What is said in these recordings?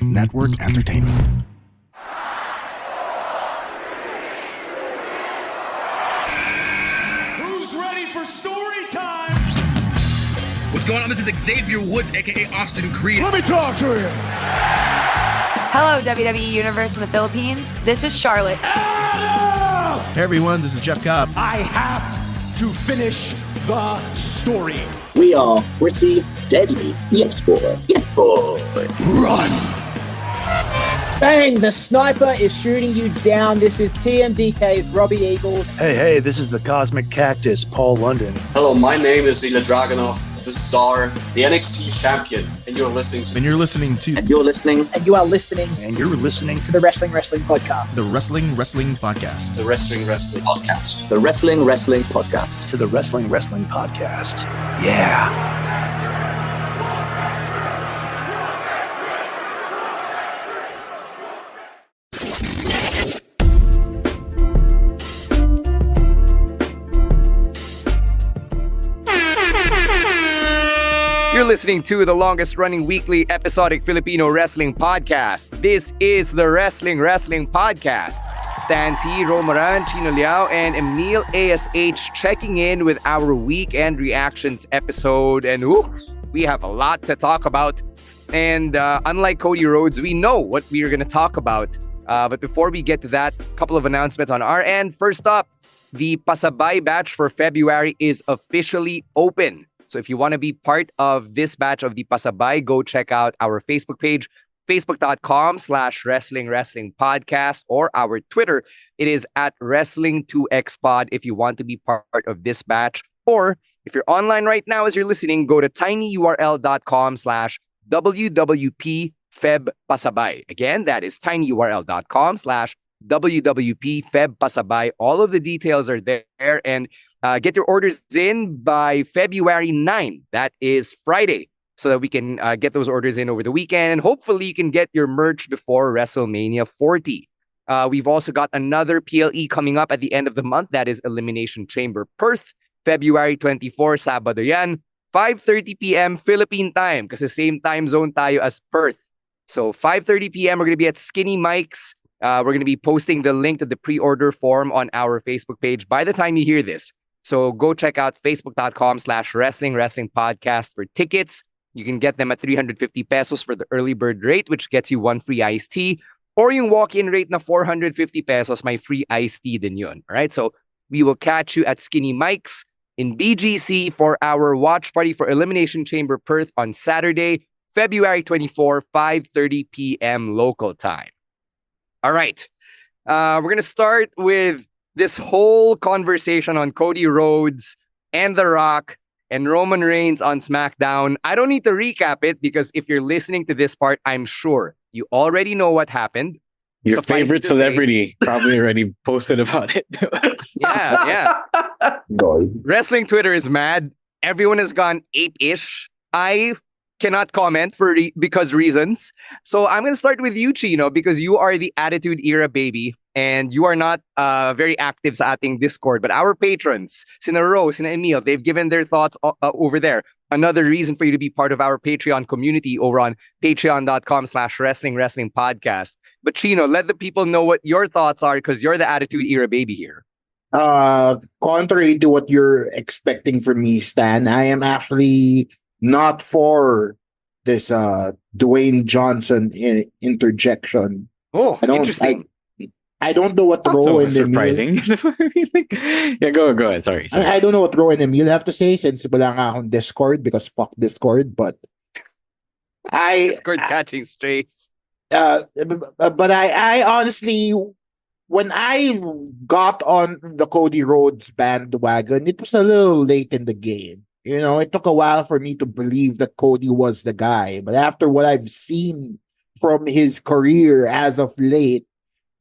Network Entertainment. Who's ready for story time? What's going on? This is Xavier Woods, aka Austin Creed. Let me talk to him. Hello, WWE Universe from the Philippines. This is Charlotte. Hey everyone, this is Jeff Cobb. I have to finish the story. We are pretty deadly. Yes, boy. Yes, boy. Run! Bang! The sniper is shooting you down. This is TMDK's Robbie Eagles. Hey, this is the Cosmic Cactus, Paul London. Hello, my name is Ilya Dragunov, the Czar, the NXT champion, and you're listening to... And you're listening to... And you're listening... And you are listening... And you're listening to the Wrestling Podcast. The Wrestling Podcast. The Wrestling Podcast. The Wrestling Podcast. To the Wrestling Podcast. Yeah. You're listening to the longest-running weekly episodic Filipino wrestling podcast. This is the Wrestling Podcast. Stan C, Romaran, Chino Liao, and Emile ASH checking in with our weekend reactions episode. And we have a lot to talk about. And unlike Cody Rhodes, we know what we are going to talk about. But before we get to that, a couple of announcements on our end. First up, the Pasabay batch for February is officially open. So if you want to be part of this batch of the Pasabay, go check out our Facebook page, facebook.com/wrestling podcast, or our Twitter. It is at wrestling2xpod if you want to be part of this batch. Or if you're online right now as you're listening, go to tinyurl.com/WWPFebPasabay. Again, that is tinyurl.com/WWPFebPasabay. All of the details are there, and get your orders in by February 9. That is Friday, so that we can get those orders in over the weekend. And hopefully you can get your merch before WrestleMania 40. We've also got another PLE coming up at the end of the month. That is Elimination Chamber Perth, February 24, Sabado yan. 5:30 p.m. Philippine time, kasi same time zone tayo as Perth. So 5:30 p.m. we're going to be at Skinny Mike's. We're going to be posting the link to the pre-order form on our Facebook page by the time you hear this. So go check out facebook.com/wrestling podcast for tickets. You can get them at 350 pesos for the early bird rate, which gets you one free iced tea. Or yung walk-in rate na 450 pesos, may free iced tea din yun. All right, so we will catch you at Skinny Mike's in BGC for our watch party for Elimination Chamber Perth on Saturday, February 24, 5:30 p.m. local time. All right, we're going to start with this whole conversation on Cody Rhodes and The Rock and Roman Reigns on SmackDown. I don't need to recap it because if you're listening to this part, I'm sure you already know what happened. Your favorite celebrity probably already posted about it. Yeah. Wrestling Twitter is mad. Everyone has gone ape-ish. I cannot comment because reasons. So I'm going to start with you, Chino, because you are the Attitude Era baby. And you are not very active sa ating Discord. But our patrons, sina Rose, sina Emile, they've given their thoughts over there. Another reason for you to be part of our Patreon community over on patreon.com/wrestling podcast. But Chino, let the people know what your thoughts are because you're the Attitude Era baby here. Contrary to what you're expecting from me, Stan, I am actually not for this Dwayne Johnson interjection. Oh, interesting. I don't know what Ro and surprising. Yeah, go ahead. Sorry. I don't know what Ro and Emile have to say since wala nga akong Discord because fuck Discord. But Discord catching strays. But I honestly, when I got on the Cody Rhodes bandwagon, it was a little late in the game. You know, it took a while for me to believe that Cody was the guy. But after what I've seen from his career as of late,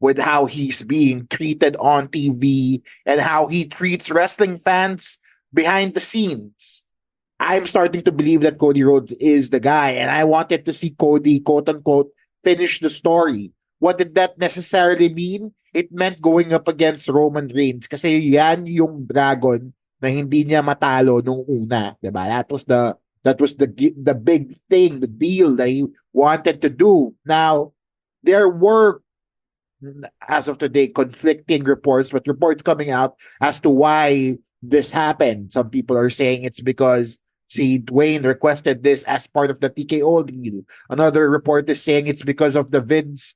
with how he's being treated on TV and how he treats wrestling fans behind the scenes, I'm starting to believe that Cody Rhodes is the guy. And I wanted to see Cody, quote-unquote, finish the story. What did that necessarily mean? It meant going up against Roman Reigns kasi yan yung dragon na hindi niya matalo nung una. Diba? That was the big thing, the deal that he wanted to do. Now, there were, as of today, conflicting reports, but reports coming out as to why this happened. Some people are saying it's because see Dwayne requested this as part of the TKO deal. Another report is saying it's because of the Vince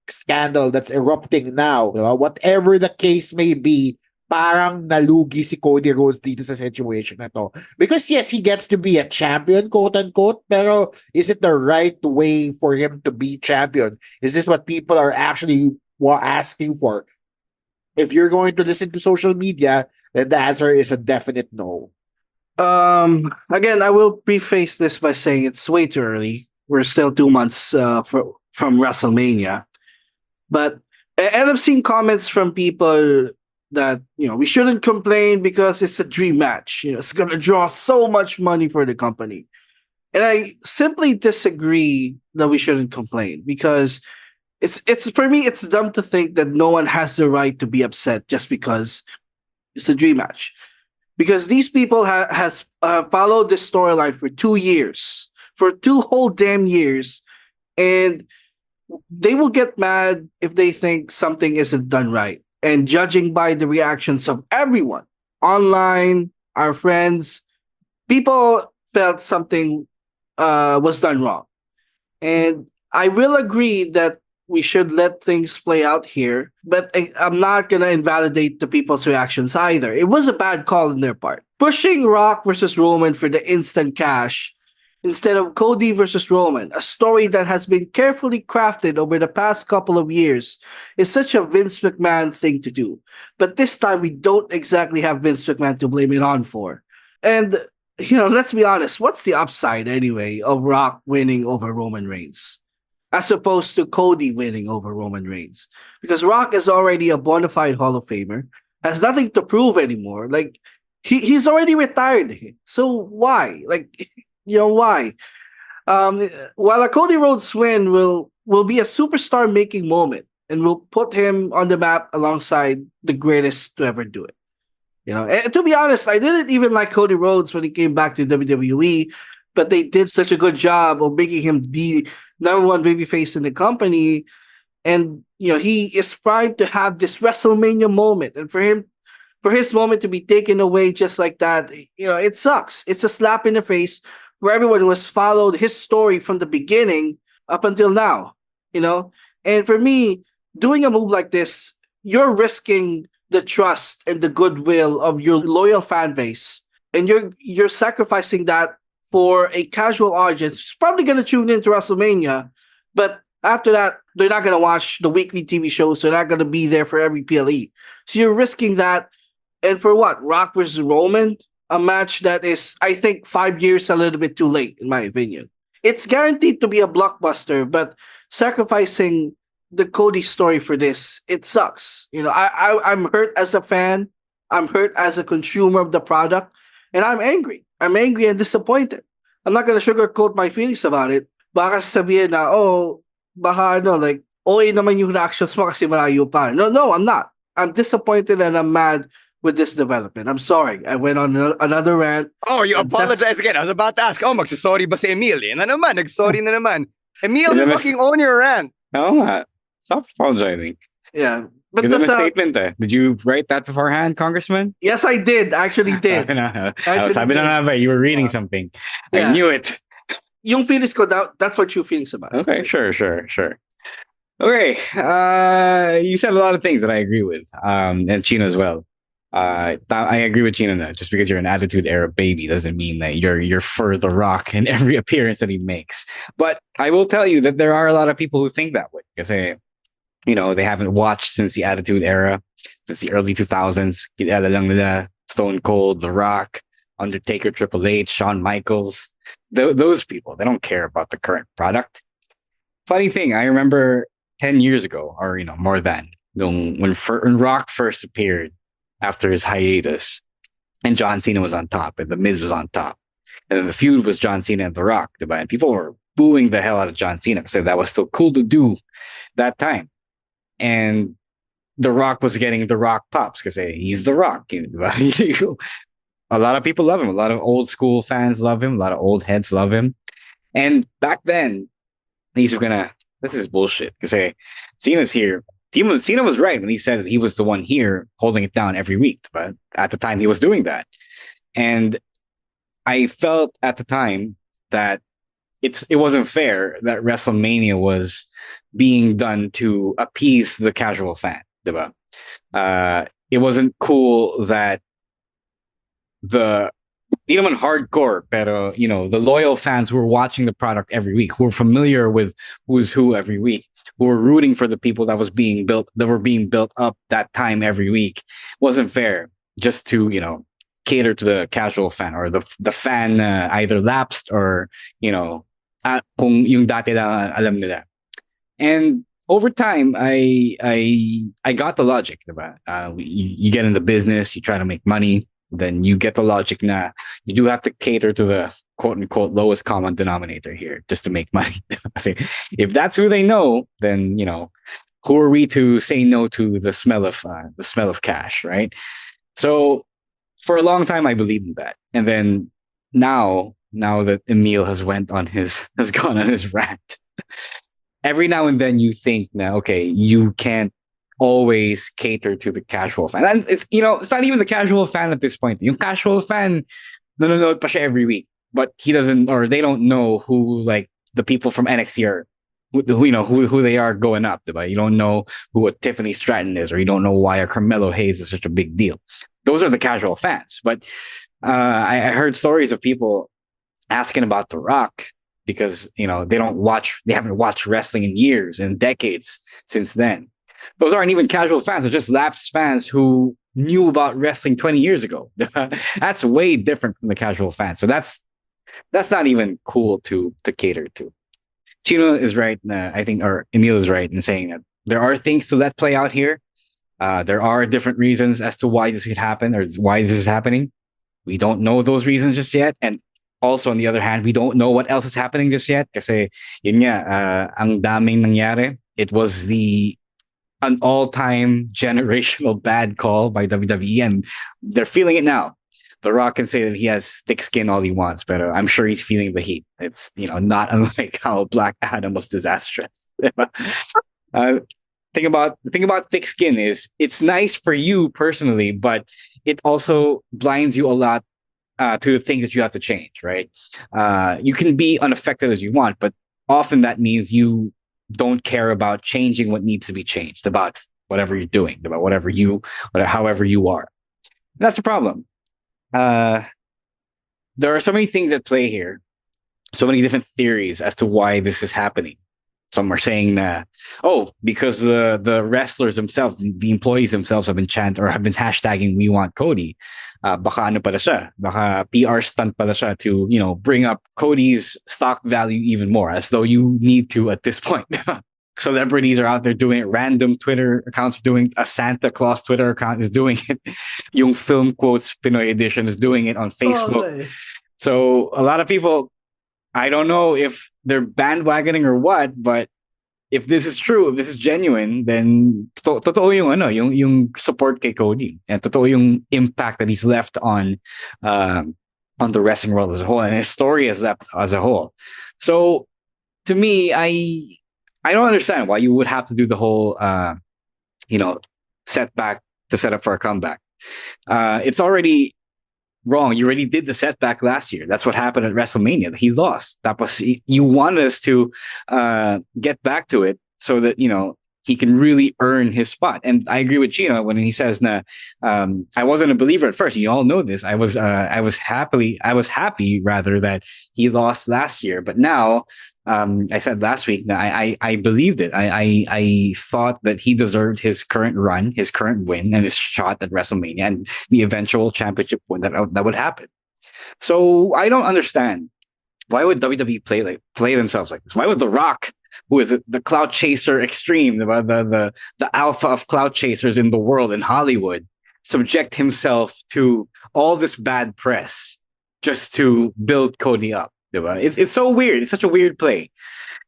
scandal that's erupting now. Whatever the case may be, parang nalugi si Cody Rhodes dito sa situation na to. Because yes, he gets to be a champion, quote unquote, pero is it the right way for him to be champion? Is this what people are actually asking for? If you're going to listen to social media, then the answer is a definite no. Again, I will preface this by saying it's way too early. We're still 2 months from WrestleMania. But and I've seen comments from people that we shouldn't complain because it's a dream match. It's gonna draw so much money for the company. And I simply disagree that we shouldn't complain because it's for me it's dumb to think that no one has the right to be upset just because it's a dream match. Because these people has followed this storyline for 2 years, for 2 whole damn years, and they will get mad if they think something isn't done right. And judging by the reactions of everyone online, our friends, people felt something was done wrong. And I will agree that we should let things play out here, but I'm not going to invalidate the people's reactions either. It was a bad call on their part. Pushing Rock versus Roman for the instant cash instead of Cody versus Roman, a story that has been carefully crafted over the past couple of years, is such a Vince McMahon thing to do. But this time, we don't exactly have Vince McMahon to blame it on for. And, let's be honest, what's the upside anyway of Rock winning over Roman Reigns? As opposed to Cody winning over Roman Reigns. Because Rock is already a bona fide Hall of Famer, has nothing to prove anymore. Like, he's already retired. So why? Why? While a Cody Rhodes win will be a superstar making moment and will put him on the map alongside the greatest to ever do it. And to be honest, I didn't even like Cody Rhodes when he came back to WWE, but they did such a good job of making him the number one babyface in the company. And, he is primed to have this WrestleMania moment. And for his moment to be taken away just like that, it sucks. It's a slap in the face for everyone who has followed his story from the beginning up until now, And for me, doing a move like this, you're risking the trust and the goodwill of your loyal fan base. And you're sacrificing that for a casual audience who's probably going to tune into WrestleMania, but after that, they're not going to watch the weekly TV shows. So they're not going to be there for every PLE. So you're risking that. And for what? Rock versus Roman? A match that is, I think, 5 years a little bit too late, in my opinion. It's guaranteed to be a blockbuster, but sacrificing the Cody story for this, it sucks. I'm hurt as a fan. I'm hurt as a consumer of the product. And I'm angry. I'm angry and disappointed. I'm not going to sugarcoat my feelings about it. Baka sabihin na, OA naman yung reactions mo kasi malayo pa. No, I'm not. I'm disappointed and I'm mad with this development. I'm sorry. I went on another rant. Oh, you apologize again. I was about to ask, magsasorry ba si Emile? Na naman, nagsorry na naman. Emile, you fucking own your rant. No, stop apologizing. Yeah. But that's a statement eh. Did you write that beforehand, Congressman? Yes, I did. Actually did. Sabi na nga ba, you were reading something. Yeah. I knew it. Yung feelings ko, that's what your feelings about. Okay, sure. Okay, you said a lot of things that I agree with, and Chino as well. I agree with Chino that just because you're an Attitude Era baby doesn't mean that you're for The Rock in every appearance that he makes. But I will tell you that there are a lot of people who think that way because they haven't watched since the Attitude Era, since the early 2000s. Kilala lang nila Stone Cold, The Rock, Undertaker, Triple H, Shawn Michaels. Those people, they don't care about the current product. Funny thing, I remember 10 years ago, or more than, when Rock first appeared after his hiatus, and John Cena was on top, and The Miz was on top, and then the feud was John Cena and The Rock, and people were booing the hell out of John Cena because that was still cool to do that time. And The Rock was getting The Rock pops because he's The Rock. A lot of people love him. A lot of old school fans love him. A lot of old heads love him. And back then, these are gonna. This is bullshit. Because hey, Cena's here. Cena was right when he said that he was the one here holding it down every week. But at the time, he was doing that, and I felt at the time that it wasn't fair that WrestleMania was being done to appease the casual fan, diba? It wasn't cool that the di naman hardcore, pero the loyal fans who were watching the product every week, who were familiar with who's who every week, who were rooting for the people that were being built up that time every week, wasn't fair just to cater to the casual fan or the fan either lapsed or kung yung dati lang alam nila. And over time, I got the logic, diba? You get in the business, you try to make money, then you get the logic na you do have to cater to the quote unquote lowest common denominator here just to make money. If that's who they know, then who are we to say no to the smell of cash, right? So for a long time, I believed in that, and then now that Emile has gone on his rant, every now and then you think now, okay, you can't always cater to the casual fan. And it's not even the casual fan at this point. Yung casual fan, nanonood pa siya every week, but he doesn't, or they don't know who like the people from NXT are, who they are going up, diba? You don't know who a Tiffany Stratton is, or you don't know why a Carmelo Hayes is such a big deal. Those are the casual fans. But I heard stories of people asking about The Rock because they haven't watched wrestling in years and decades since then. Those aren't even casual fans; they're just lapsed fans who knew about wrestling 20 years ago. That's way different from the casual fan. So that's not even cool to cater to. Chino is right, I think, or Emile is right in saying that there are things to let play out here. There are different reasons as to why this could happen or why this is happening. We don't know those reasons just yet, and also on the other hand, we don't know what else is happening just yet. Kasi yun nga, ang daming nangyari. It was an all-time generational bad call by WWE, and they're feeling it now. The Rock can say that he has thick skin all he wants, but I'm sure he's feeling the heat. It's not unlike how Black Adam was disastrous. Thing about thick skin is it's nice for you personally, but it also blinds you a lot to the things that you have to change, right? You can be unaffected as you want, but often that means you don't care about changing what needs to be changed about whatever you're doing, about however you are. That's the problem. There are so many things at play here, so many different theories as to why this is happening. Some are saying that, because the wrestlers themselves, the employees themselves have been hashtagging "We Want Cody." Baka ano pala siya, baka PR stunt pala siya to bring up Cody's stock value even more, as though you need to at this point. Celebrities are out there doing it. Random Twitter accounts are doing it. A Santa Claus Twitter account is doing it. Yung Film Quotes Pinoy Edition is doing it on Facebook. So a lot of people, I don't know if they're bandwagoning or what, but if this is true, if this is genuine, then totoo yung support kay Cody, and totoo yung impact that he's left on the wrestling world as a whole, and his story has left as a whole. So to me, I don't understand why you would have to do the whole setback to set up for a comeback. It's already wrong. You already did the setback last year. That's what happened at WrestleMania. He lost. You wanted us to get back to it so that he can really earn his spot. And I agree with Chino when he says, I wasn't a believer at first. You all know this. I was happy rather that he lost last year. But now, I said last week, I believed it. I thought that he deserved his current run, his current win, and his shot at WrestleMania and the eventual championship win that would happen. So I don't understand. Why would WWE play themselves like this? Why would The Rock, who is the clout chaser extreme, the alpha of clout chasers in the world, in Hollywood, subject himself to all this bad press just to build Cody up? It's so weird. It's such a weird play.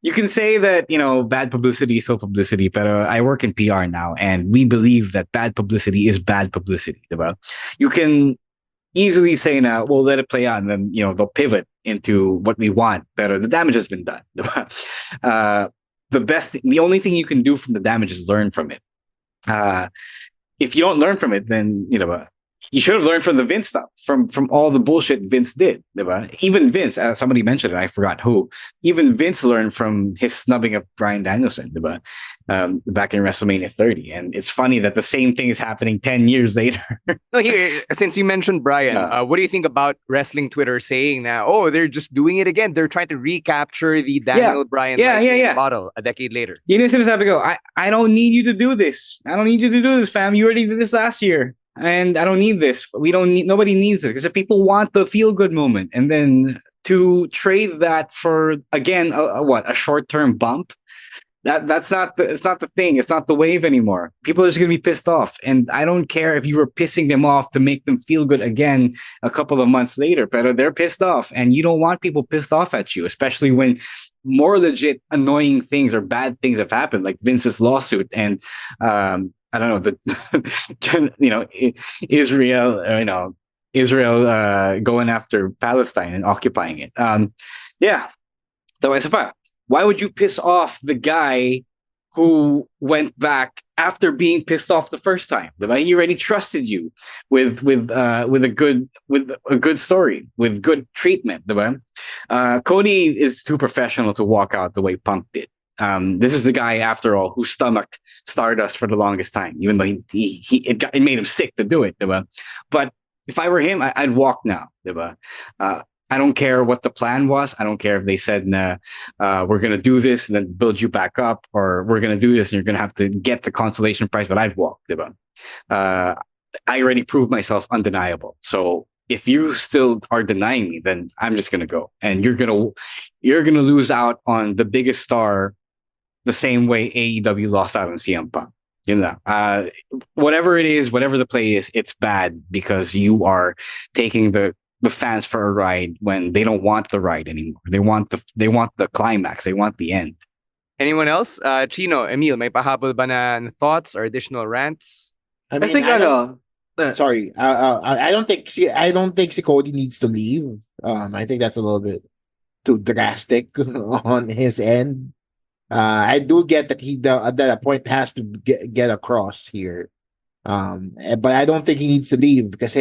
You can say that, bad publicity is still publicity, but I work in PR now, and we believe that bad publicity is bad publicity. You easily say now, we'll let it play out, and then they'll pivot into what we want. But the damage has been done. The only thing you can do from the damage is learn from it. If you don't learn from it, then you should have learned from the Vince stuff, from all the bullshit Vince did. Even Vince, somebody mentioned it, I forgot who. Even Vince learned from his snubbing of Bryan Danielson back in WrestleMania 30. And it's funny that the same thing is happening 10 years later. No, here, since you mentioned Brian, what do you think about wrestling Twitter saying now, oh, they're just doing it again? They're trying to recapture the Daniel Bryan model a decade later. You just have to go, I don't need you to do this. I don't need you to do this, fam. You already did this last year. And I don't need this. Nobody needs this, because if people want the feel good moment, and then to trade that for, again, a short-term bump, it's not the thing. It's not the wave anymore. People are just going to be pissed off. And I don't care if you were pissing them off to make them feel good again a couple of months later, but they're pissed off, and you don't want people pissed off at you, especially when more legit annoying things or bad things have happened, like Vince's lawsuit and, I don't know, Israel going after Palestine and occupying it. So why would you piss off the guy who went back after being pissed off the first time? He already trusted you with a good story, with good treatment. Cody is too professional to walk out the way Punk did. This is the guy, after all, who stomached Stardust for the longest time, even though it made him sick to do it. But if I were him, I'd walk now. I don't care what the plan was. I don't care if they said, we're going to do this and then build you back up, or we're going to do this and you're going to have to get the consolation prize, but I'd walk. I already proved myself undeniable. So if you still are denying me, then I'm just going to go. And you're going to lose out on the biggest star the same way AEW lost out on CM Punk. Whatever it is, whatever the play is, it's bad, because you are taking the fans for a ride when they don't want the ride anymore. They want the climax. They want the end. Anyone else? Chino, Emile, may pahabol ba na thoughts or additional rants? I sorry. I don't think si Cody needs to leave. I think that's a little bit too drastic on his end. I do get that that a point has to get across here. But I don't think he needs to leave, because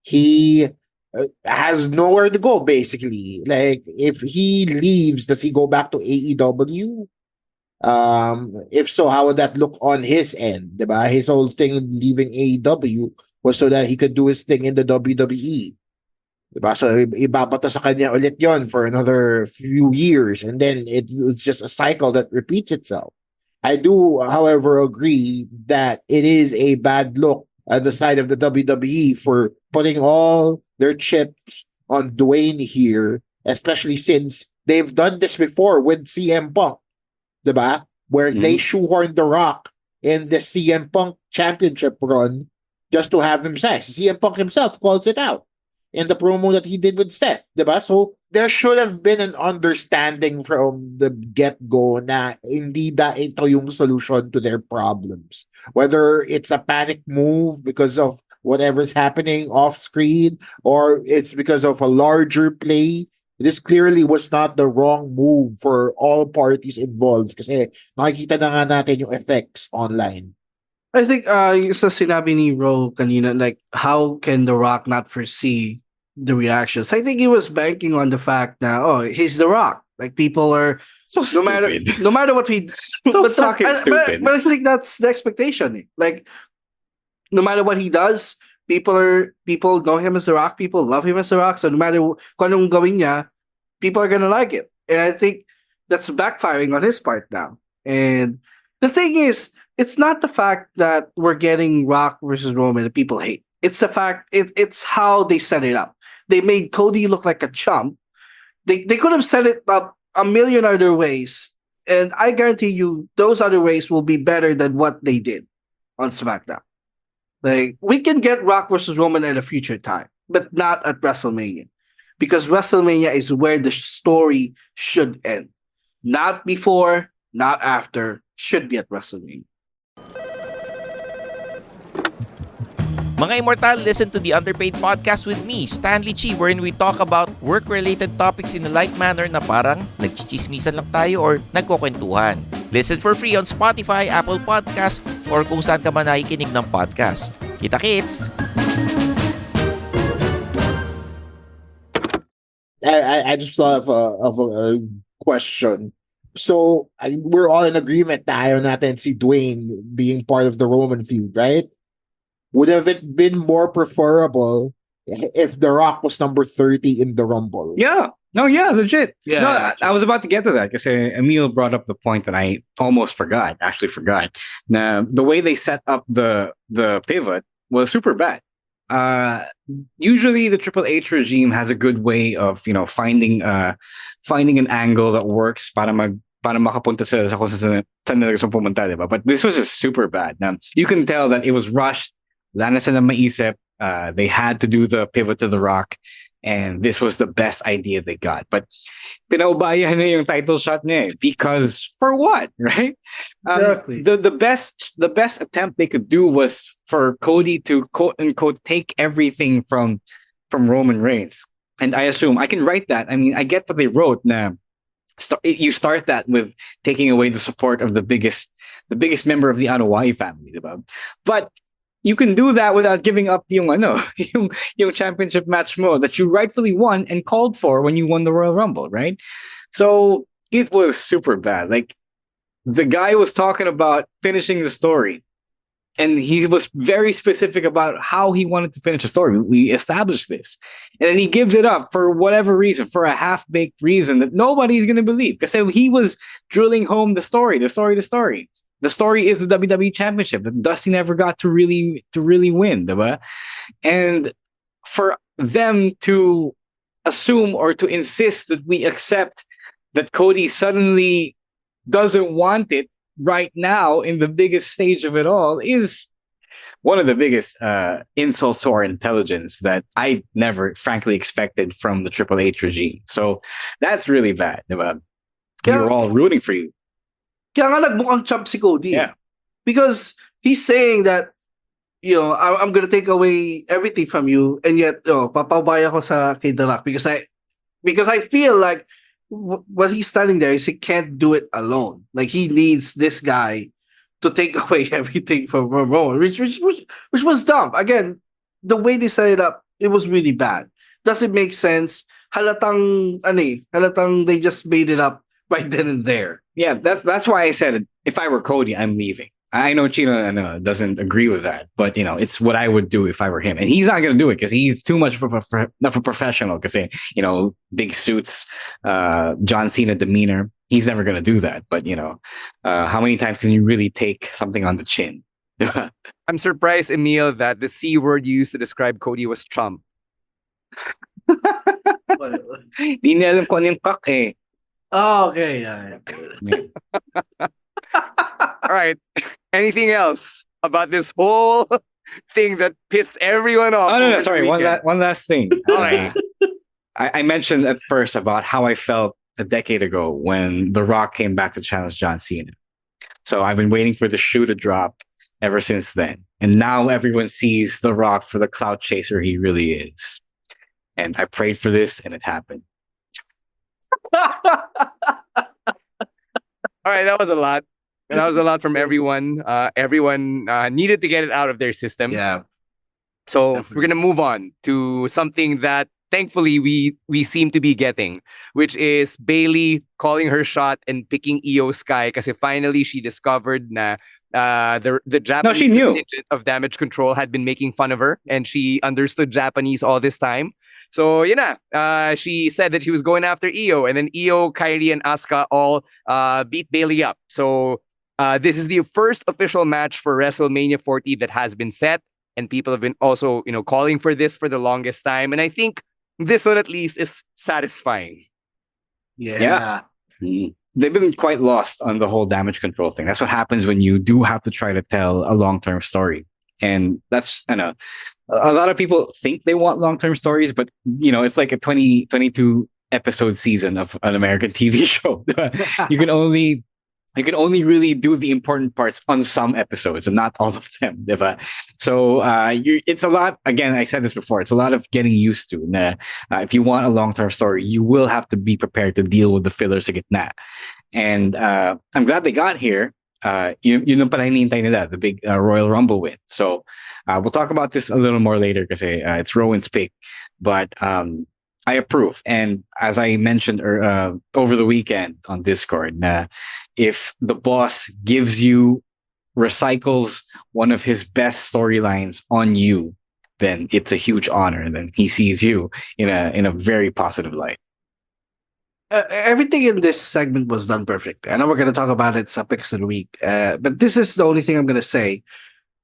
he has nowhere to go, basically. Like, if he leaves, does he go back to AEW? If so, how would that look on his end? Diba? His whole thing leaving AEW was so that he could do his thing in the WWE. Diba? So, ibabata sa kanya ulit yon for another few years, and then it's just a cycle that repeats itself. I do, however, agree that it is a bad look on the side of the WWE for putting all their chips on Dwayne here, especially since they've done this before with CM Punk, diba? Where they shoehorned The Rock in the CM Punk championship run just to have him say. CM Punk himself calls it out in the promo that he did with Seth, diba? So there should have been an understanding from the get-go na hindi ito yung solution to their problems. Whether it's a panic move because of whatever's happening off-screen, or it's because of a larger play, this clearly was not the wrong move for all parties involved, kasi nakikita na nga natin yung effects online. I think sa sinabi ni Ro kanina, like, how can The Rock not foresee the reactions? I think he was banking on the fact that, he's The Rock. Like, people are so stupid. No matter what we so fucking stupid. But I think that's the expectation. Like, no matter what he does, people know him as The Rock. People love him as The Rock. So no matter kung anong gawin niya, people are gonna like it. And I think that's backfiring on his part now. And the thing is, it's not the fact that we're getting Rock versus Roman that people hate. It's the fact it's how they set it up. They made Cody look like a chump. They could have set it up a million other ways, and I guarantee you those other ways will be better than what they did on SmackDown. Like, we can get Rock versus Roman at a future time, but not at WrestleMania, because WrestleMania is where the story should end. Not before, not after. Should be at WrestleMania. Mga Immortal, listen to the Underpaid Podcast with me, Stanley Chi, wherein we talk about work-related topics in a light manner na parang nagchichismisan lang tayo or nagkukwentuhan. Listen for free on Spotify, Apple Podcast, or kung saan ka man nakikinig ng podcast. Kita-kits! I just thought of a question. So, we're all in agreement na ayaw natin si Dwayne being part of the Roman feud, right? Would have it been more preferable if The Rock was number 30 in the Rumble? Yeah. No, yeah, legit. Yeah, no, yeah, I was about to get to that because Emile brought up the point that I almost forgot. Actually, forgot. Now, the way they set up the pivot was super bad. Usually, the Triple H regime has a good way of finding an angle that works para makapunta sila sa kung saan nila gusto pumunta, diba? But this was just super bad. Now, you can tell that it was rushed. Wala na silang maisip. They had to do the pivot to The Rock, and this was the best idea they got. But pinaubayahan na yung title shot niya because for what, right? Exactly. The best attempt they could do was for Cody to quote unquote take everything from Roman Reigns. And I assume I can write that. I mean, I get what they wrote. You start that with taking away the support of the biggest member of the Anoa'i family, diba? But you can do that without giving up yung championship match mo that you rightfully won and called for when you won the Royal Rumble, right? So it was super bad. Like, the guy was talking about finishing the story, and he was very specific about how he wanted to finish the story. We established this. And then he gives it up for whatever reason, for a half-baked reason that nobody's going to believe. Because he was drilling home the story. The story is the WWE Championship that Dusty never got to really win, diba? And for them to assume or to insist that we accept that Cody suddenly doesn't want it right now in the biggest stage of it all is one of the biggest insults to our intelligence that I never frankly expected from the Triple H regime. So that's really bad, diba? We were all rooting for you. Kaya nga nagmukhang champ si Cody. Yeah. Because he's saying that, I'm gonna take away everything from you, and yet, papabaya ko sa kay The Rock because I feel like what he's standing there is he can't do it alone. Like, he needs this guy to take away everything from Roman, which was dumb. Again, the way they set it up, it was really bad. Doesn't make sense. Halatang they just made it up right then and there. Yeah, that's why I said if I were Cody, I'm leaving. I know Chino doesn't agree with that, but it's what I would do if I were him. And he's not going to do it because he's too much of a professional. Because big suits, John Cena demeanor. He's never going to do that. But how many times can you really take something on the chin? I'm surprised, Emile, that the C word you used to describe Cody was Trump. Di niya alam kung ano yung kak eh. Oh, okay. Yeah. All right. Anything else about this whole thing that pissed everyone off? Oh, no. Sorry. One last thing. All right. I mentioned at first about how I felt a decade ago when The Rock came back to challenge John Cena. So I've been waiting for the shoe to drop ever since then. And now everyone sees The Rock for the clout chaser he really is. And I prayed for this and it happened. All right, that was a lot. That was a lot from everyone. Everyone needed to get it out of their systems. Yeah. So we're gonna move on to something that thankfully we seem to be getting, which is Bailey calling her shot and picking Io Sky because finally she discovered na the Japanese she knew. contingent of Damage Control had been making fun of her and she understood Japanese all this time. So she said that she was going after Io, and then Io, Kairi, and Asuka all beat Bailey up. So this is the first official match for WrestleMania 40 that has been set, and people have been also calling for this for the longest time, and I think this one at least is satisfying. Yeah. They've been quite lost on the whole Damage Control thing. That's what happens when you do have to try to tell a long-term story. And that's, I know, a lot of people think they want long-term stories, but, it's like a 22 episode season of an American TV show. You can only you can only really do the important parts on some episodes and not all of them, diba? So it's a lot. Again, I said this before. It's a lot of getting used to. Na, if you want a long-term story, you will have to be prepared to deal with the fillers sa gitna. And I'm glad they got here. Yun ang pala hinihintay nila, the big Royal Rumble win. So we'll talk about this a little more later because it's Rowan's pick. But I approve. And as I mentioned over the weekend on Discord, if the boss recycles one of his best storylines on you, then it's a huge honor. And then he sees you in a very positive light. Everything in this segment was done perfectly. I know we're going to talk about it sa picks of the week, but this is the only thing I'm going to say.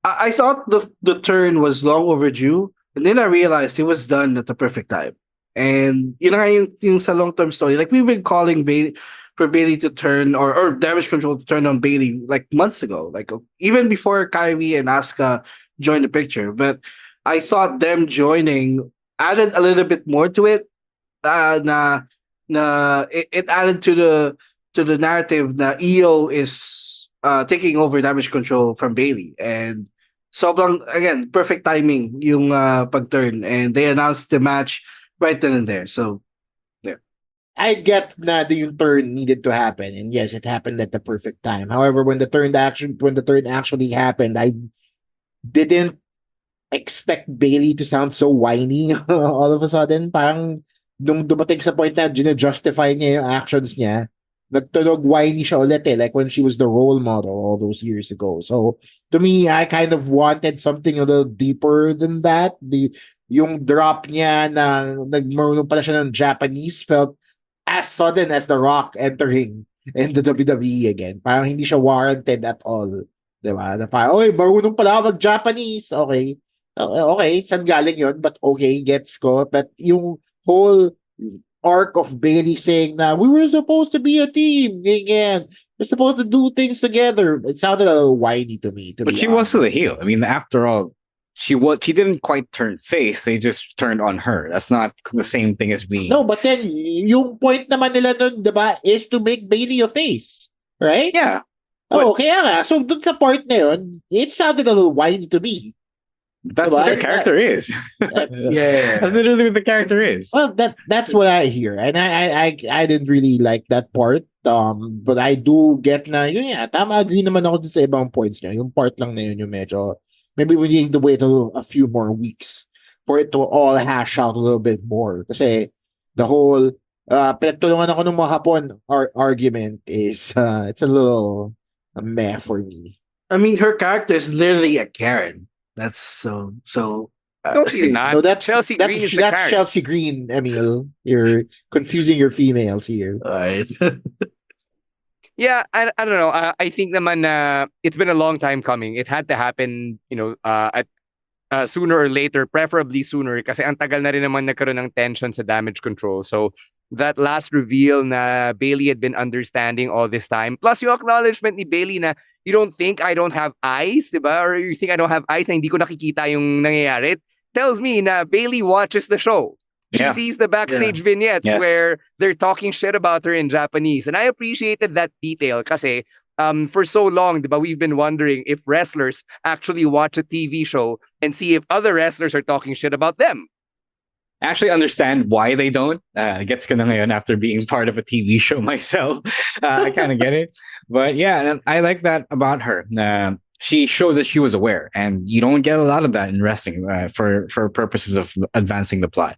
I thought the turn was long overdue, and then I realized it was done at the perfect time. And yung sa long-term story, like we've been calling for Bailey to turn or Damage Control to turn on Bailey like months ago, like even before Kyrie and Asuka joined the picture. But I thought them joining added a little bit more to it. It added to the narrative that EO is taking over Damage Control from Bailey, and sobrang again perfect timing yung pag-turn, and they announced the match right then and there. So yeah, I get na yung turn needed to happen, and yes, it happened at the perfect time. However, when the turn actually happened, I didn't expect Bailey to sound so whiny all of a sudden. Parang nung dumating sa point na justify niya yung actions niya, nagtunog whiny siya ulit like when she was the role model all those years ago. So to me, I kind of wanted something a little deeper than that. Yung drop niya na nagmarunong pala siya ng Japanese felt as sudden as The Rock entering in the WWE again. Parang hindi siya warranted at all. Diba? Na parang, oy, marunong pala ako mag-Japanese. Okay. Okay, saan galing yun? But okay, gets ko. But yung whole arc of Bailey saying that we were supposed to be a team, again. We're supposed to do things together. It sounded a little whiny to me. But she was still a heel. I mean, after all, she didn't quite turn face. They just turned on her. That's not the same thing as being. No, but then yung point naman nila nun, diba, is to make Bailey a face, right? Yeah. Oh, kaya nga. So dun sa part na yun, it sounded a little whiny to me. That's what the character is. Yeah, that's literally what the character is. Well, that's what I hear, and I didn't really like that part. But I do get na yun. Yeah, tama, agree naman ako sa ibang points niya. Yung part lang na yun yung medyo. Maybe we need to wait a few more weeks for it to all hash out a little bit more. Kasi the whole pinagtulungan ako ng mga Hapon argument is it's a little meh for me. I mean, her character is literally a Karen. That's so. No, she's not. No, that's Chelsea Green is the that's Karen. Chelsea Green, Emile. You're confusing your females here. Right. Yeah, I don't know. I think naman na it's been a long time coming. It had to happen, at sooner or later, preferably sooner kasi ang tagal na rin naman nagkaroon ng tension sa Damage Control. So that last reveal na Bailey had been understanding all this time. Plus yung acknowledgement ni Bailey na you don't think I don't have eyes, diba? Or you think I don't have eyes na hindi ko nakikita yung nangyayari. It tells me na Bailey watches the show. She sees the backstage vignettes where they're talking shit about her in Japanese. And I appreciated that detail kasi for so long, diba, we've been wondering if wrestlers actually watch a TV show and see if other wrestlers are talking shit about them. I actually understand why they don't. Gets ko na ngayon after being part of a TV show myself. I kind of get it. But yeah, I like that about her. She shows that she was aware. And you don't get a lot of that in wrestling for purposes of advancing the plot.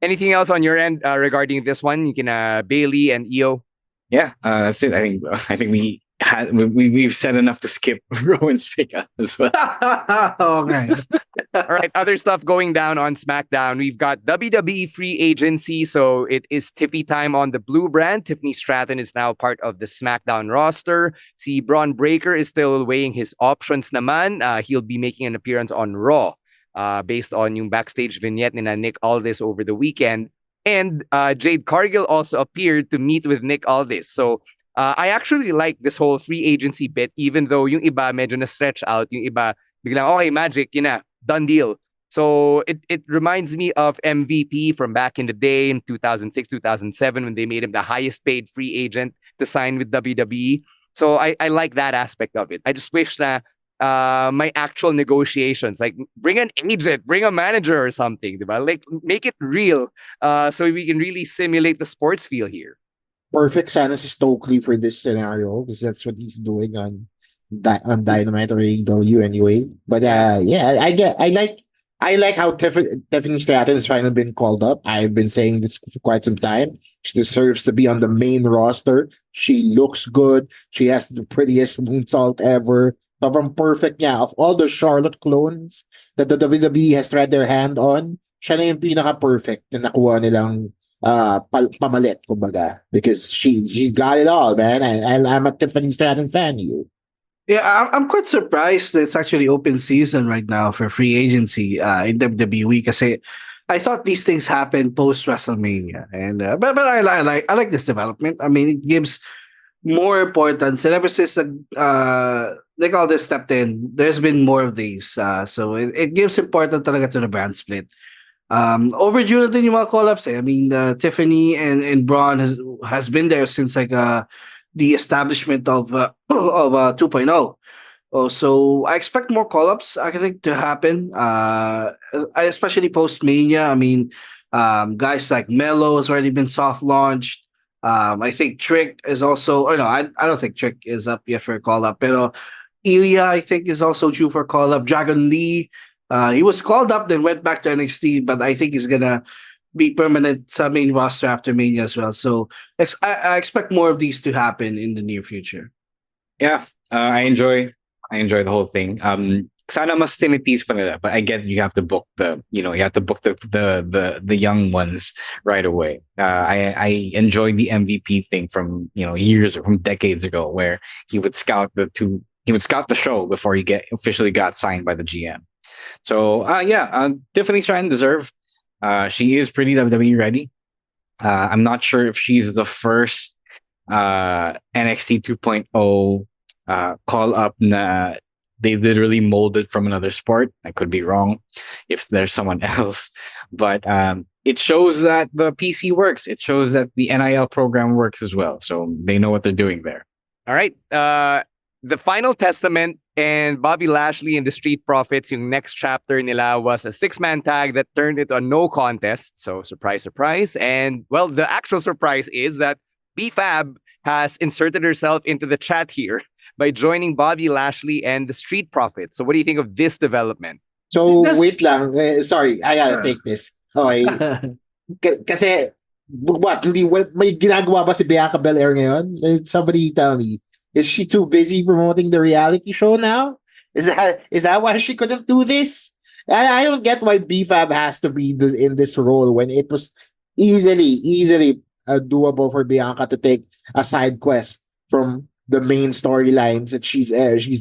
Anything else on your end regarding this one? You can Bailey and Io. Yeah, that's it. I think we've said enough to skip Rowan's pick up as well. Okay. All right, other stuff going down on SmackDown. We've got WWE free agency, so it is Tiffy time on the blue brand. Tiffany Stratton is now part of the SmackDown roster. Si Braun Breaker is still weighing his options naman. He'll be making an appearance on Raw. Based on yung backstage vignette ni Nick Aldis over the weekend. And Jade Cargill also appeared to meet with Nick Aldis. So I actually like this whole free agency bit, even though yung iba medyo na-stretch out. Yung iba, biglang, okay, magic, yun na, done deal. So it reminds me of MVP from back in the day in 2006, 2007, when they made him the highest paid free agent to sign with WWE. So I like that aspect of it. I just wish that my actual negotiations, like bring an agent, bring a manager or something, diba? Like make it real, so we can really simulate the sports feel here. Perfect sana si Stokely for this scenario because that's what he's doing on Dynamite or AEW anyway. But yeah, I like how Tiffany Stratton has finally been called up. I've been saying this for quite some time. She deserves to be on the main roster. She looks good. She has the prettiest moonsault ever. Sobrang perfect niya. Of all the Charlotte clones that the WWE has tried their hand on, siya na yung pinaka-perfect na nakuha nilang pamalit, kumbaga. Because she got it all, man. I'm a Tiffany Stratton fan here. Yeah, I'm quite surprised that it's actually open season right now for free agency in WWE kasi I thought these things happen post WrestleMania, and but I like this development. I mean, it gives more importance, and ever since they call this stepped in, there's been more of these. So it gives importance talaga to the brand split. Overdue na din yung mga call-ups. I mean, Tiffany and Braun has been there since like the establishment of 2.0. Oh, so I expect more call-ups, I think, to happen. Especially post Mania. I mean, guys like Melo has already been soft launched. I think Trick is also. Or no, I don't think Trick is up yet for a call-up. Pero Ilya, I think, is also due for a call-up. Dragon Lee, he was called up, then went back to NXT, but I think he's gonna be permanent sa main roster after Mania as well. So I expect more of these to happen in the near future. Yeah, I enjoy the whole thing. Sana mas tinitis pa nila, but I get you have to book the young ones right away. I enjoyed the MVP thing from years or from decades ago, where he would scout the show before he officially got signed by the GM. So Tiffany's trying to deserve. She is pretty WWE ready. I'm not sure if she's the first NXT 2.0 call up na they literally molded from another sport. I could be wrong if there's someone else, but it shows that the PC works. It shows that the NIL program works as well. So they know what they're doing there. All right. The Final Testament and Bobby Lashley and the Street Profits, yung next chapter nila was a 6-man tag that turned into a no contest. So surprise, surprise. And well, the actual surprise is that BFAB has inserted herself into the chat here by joining Bobby Lashley and the Street Profits. So what do you think of this development? So wait lang. Sorry, I gotta take this. Okay. Kasi what? May ginagawa ba si Bianca Belair ngayon? Somebody tell me. Is she too busy promoting the reality show now? Is that why she couldn't do this? I don't get why BFAB has to be in this role when it was easily doable for Bianca to take a side quest from the main storylines that she's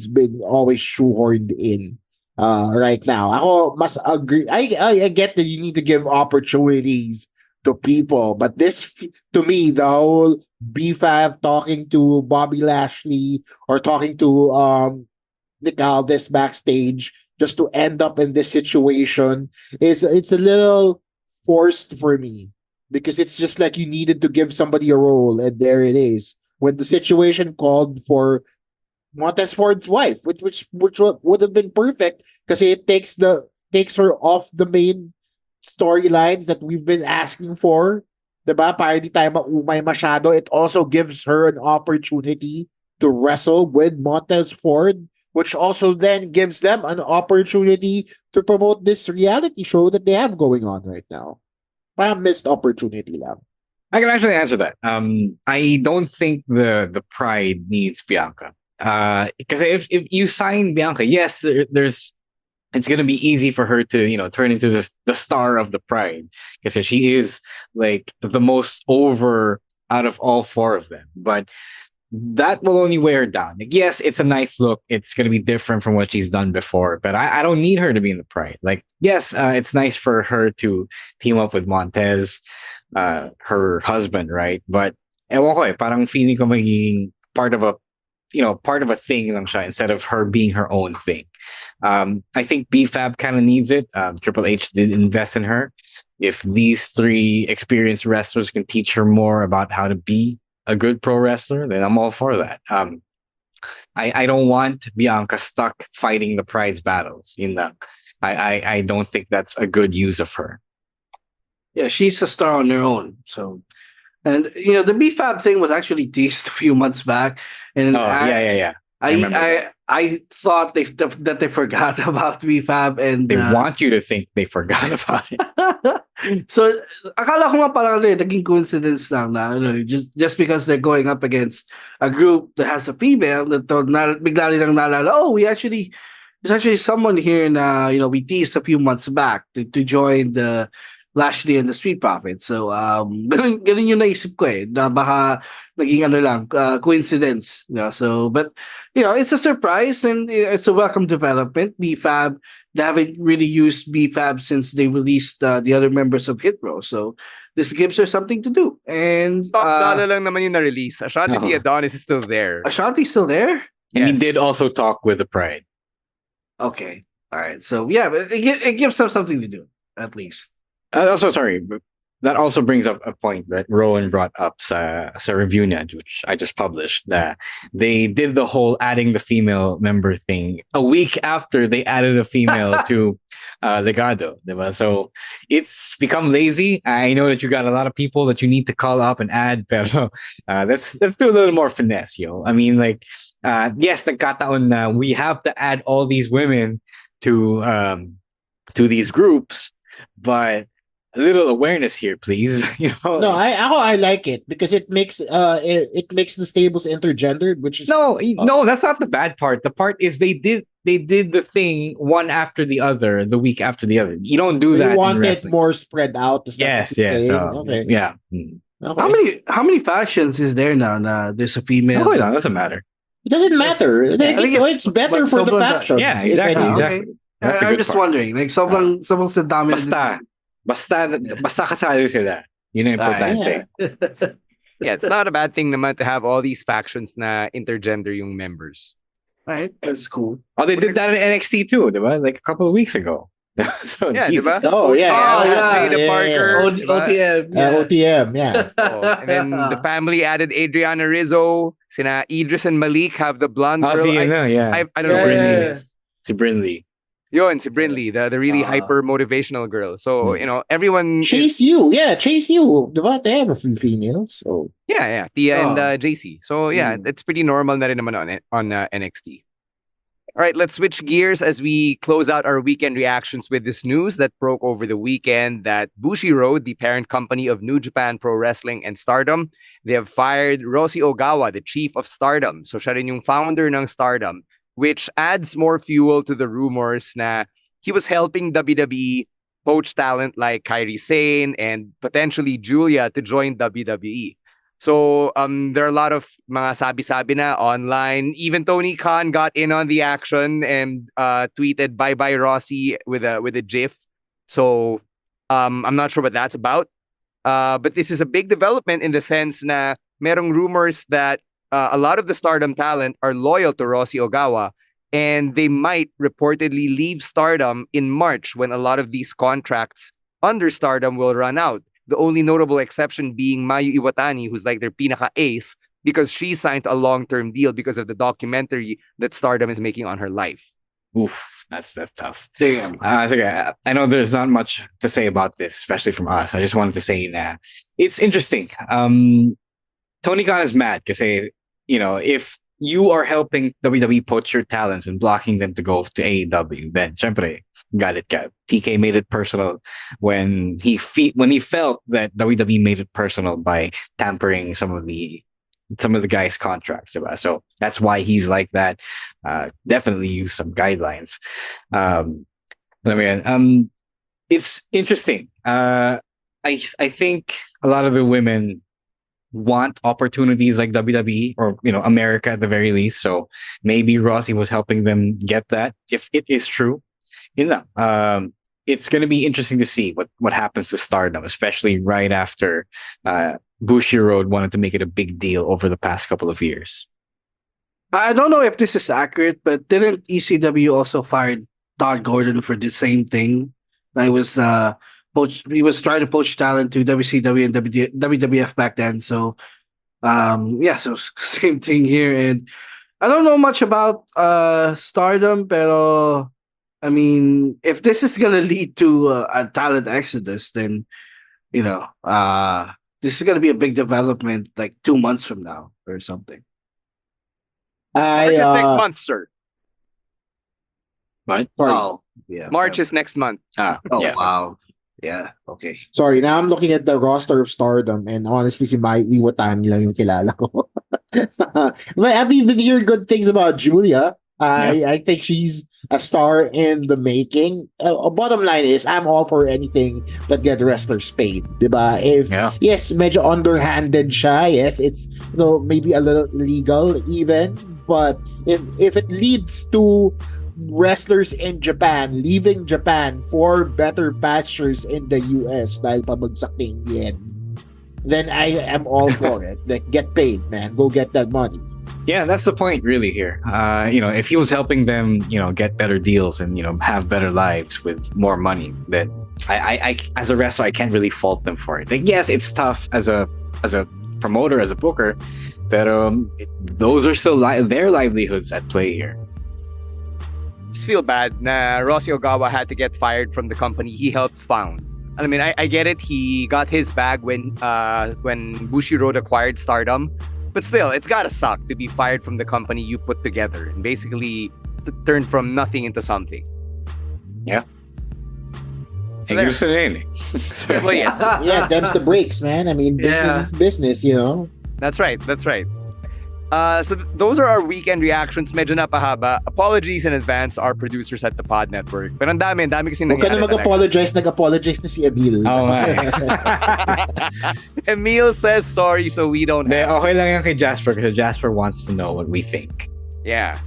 been always shoehorned in right now. Ako mas agree. I get that you need to give opportunities to people, but this to me, the whole BFAB talking to Bobby Lashley or talking to this backstage just to end up in this situation it's a little forced for me, because it's just like you needed to give somebody a role and there it is. When the situation called for Montez Ford's wife, which would have been perfect because it takes her off the main storylines that we've been asking for. Diba? Para di tayo maumay masyado. It also gives her an opportunity to wrestle with Montez Ford, which also then gives them an opportunity to promote this reality show that they have going on right now. Parang missed opportunity lang. I can actually answer that. I don't think the Pride needs Bianca. Because if you sign Bianca, yes, there's it's gonna be easy for her to turn into the star of the Pride, because she is like the most over out of all four of them. But that will only wear her down. Like, yes, it's a nice look. It's gonna be different from what she's done before, but I don't need her to be in the Pride. Like, yes, it's nice for her to team up with Montez, her husband, right? But ewan ko parang feeling ko magiging part of a thing lang siya instead of her being her own thing. I think BFAB kind of needs it. Triple H did invest in her. If these three experienced wrestlers can teach her more about how to be a good pro wrestler, then I'm all for that. I don't want Bianca stuck fighting the prize battles. I don't think that's a good use of her. Yeah, she's a star on her own. So, and the BFAB thing was actually teased a few months back, and Yeah. I remember that. I thought that they forgot about BFAB, and They want you to think they forgot about it. so akala ko nga parang naging coincidence lang na just because they're going up against a group that has a female that bigla nilang naalala, there's actually someone here na we teased a few months back to join the Lashley and the Street Profits. So ganun yung naisip ko na baka naging coincidence. So but it's a surprise and it's a welcome development. BFAB, they haven't really used BFAB since they released the other members of Hit Row. So this gives her something to do. And Top dollar lang naman yung na-release. Ashanti Adonis is still there. Ashanti's still there? And he did also talk with the Pride. Okay. All right. So yeah, but it gives them something to do, at least. Also, sorry, but that also brings up a point that Rowan brought up as a review niya, which I just published, that they did the whole adding the female member thing a week after they added a female to Legado. Diba? So it's become lazy. I know that you got a lot of people that you need to call up and add, pero let's do a little more finesse, yo. I mean, like, yes, nagkataon na we have to add all these women to these groups, but a little awareness here, please. No, I like it because it makes the stables intergendered, which is no, that's not the bad part. The part is they did the thing one after the other, the week after the other. You don't do that. You want it more spread out. Yes. Okay. Yeah. Okay. How many factions is there now? There's a female. Oh, no, doesn't matter. It doesn't matter. It's better for the factions. Yeah, exactly. I'm just wondering. Like sobrang sa dami. Basta kasali sila. Yun ang importante. Yeah, it's not a bad thing naman to have all these factions na intergender yung members. Right, that's cool. Oh, they did that in NXT too, diba? Like a couple of weeks ago. So, yeah, Jesus. diba? Oh, yeah. Parker. OTM. OTM, yeah. And then the family added Adriana Rizzo. Sina Idris and Malik have the blonde girl. I don't know what her name is. Si Brinley. Yun, si Brinley, the really hyper motivational girl. So, everyone... Chase You. Diba? They have a few females. So. Yeah. Tia and JC. So, yeah, it's pretty normal na rin naman on NXT. All right, let's switch gears as we close out our weekend reactions with this news that broke over the weekend that Bushiroad, the parent company of New Japan Pro Wrestling and Stardom, they have fired Rossy Ogawa, the chief of Stardom. So, siya rin yung founder ng Stardom, which adds more fuel to the rumors na he was helping WWE poach talent like Kairi Sane and potentially Julia to join WWE. So there are a lot of mga sabi-sabi na online. Even Tony Khan got in on the action and tweeted "Bye-bye Rossy" with a GIF. So I'm not sure what that's about. But this is a big development in the sense na merong rumors that a lot of the Stardom talent are loyal to Rossy Ogawa, and they might reportedly leave Stardom in March when a lot of these contracts under Stardom will run out. The only notable exception being Mayu Iwatani, who's like their pinaka-ace, because she signed a long-term deal because of the documentary that Stardom is making on her life. Oof, that's tough. Damn. I know there's not much to say about this, especially from us. I just wanted to say that it's interesting. Tony Khan is mad because, if you are helping WWE poach your talents and blocking them to go to AEW, then syempre, galit ka. TK made it personal when he felt that WWE made it personal by tampering some of the guys' contracts. Diba? So that's why he's like that. Definitely use some guidelines. It's interesting. I think a lot of the women want opportunities like WWE or America at the very least. So maybe Rossy was helping them get that. If it is true, it's going to be interesting to see what happens to Stardom, especially right after Bushiroad wanted to make it a big deal over the past couple of years. I don't know if this is accurate, but didn't ECW also fire Todd Gordon for the same thing? He was trying to poach talent to WCW and WWF back then. So, so same thing here. And I don't know much about Stardom, pero I mean, if this is gonna lead to a talent exodus, then you know, this is gonna be a big development like 2 months from now or something. March is next month, sir. What? Sorry. Oh, yeah. March is next month. Ah, Oh yeah. wow. Yeah. Okay. Sorry, now I'm looking at the roster of Stardom, and honestly, si Mai Iwatani lang yung kilala ko. But I mean, we hear good things about Julia. I think she's a star in the making. Bottom line is, I'm all for anything that get wrestlers paid, diba? If yes, medyo underhanded siya. Yes, it's maybe a little illegal even, but if it leads to wrestlers in Japan leaving Japan for better pastures in the US dahil pabagsak na yung yen, then I am all for it. Like, get paid, man. Go get that money. Yeah, that's the point really here. If he was helping them, get better deals and, have better lives with more money, then I as a wrestler, I can't really fault them for it. Like, yes, it's tough as a promoter, as a booker, but those are still their livelihoods at play here. Just feel bad na Rossi Ogawa had to get fired from the company he helped found. I mean, I get it. He got his bag when Bushiroad acquired Stardom. But still, it's gotta suck to be fired from the company you put together and basically turn from nothing into something. Yeah. So well, yes. Yeah, them's the breaks, man. I mean, business is business, That's right. So those are our weekend reactions. Medyo napahaba. Apologies in advance, our producers at the Pod Network. Pero ang dami kasi nangyari. Huwag ka na mag-apologize. Nag-apologize na si Emile. Oh, Emile says sorry, so we don't have okay lang yan kay Jasper kasi Jasper wants to know what we think. Yeah.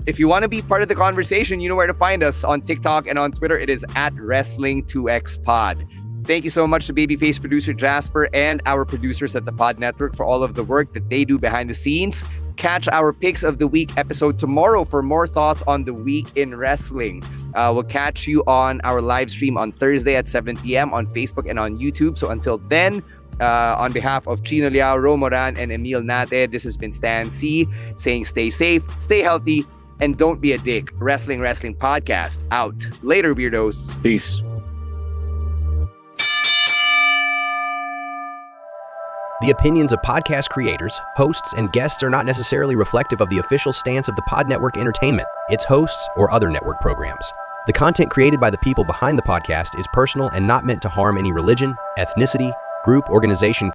If you want to be part of the conversation, you know where to find us on TikTok and on Twitter. It is at Wrestling2XPod. Thank you so much to Babyface producer Jasper and our producers at the Pod Network for all of the work that they do behind the scenes. Catch our Picks of the Week episode tomorrow for more thoughts on the week in wrestling. We'll catch you on our live stream on Thursday at 7 p.m. on Facebook and on YouTube. So until then, on behalf of Chino Liao, Romoran, and Emile Nate, this has been Stan C saying stay safe, stay healthy, and don't be a dick. Wrestling Podcast out. Later, weirdos. Peace. The opinions of podcast creators, hosts, and guests are not necessarily reflective of the official stance of the Pod Network Entertainment, its hosts, or other network programs. The content created by the people behind the podcast is personal and not meant to harm any religion, ethnicity, group, organization,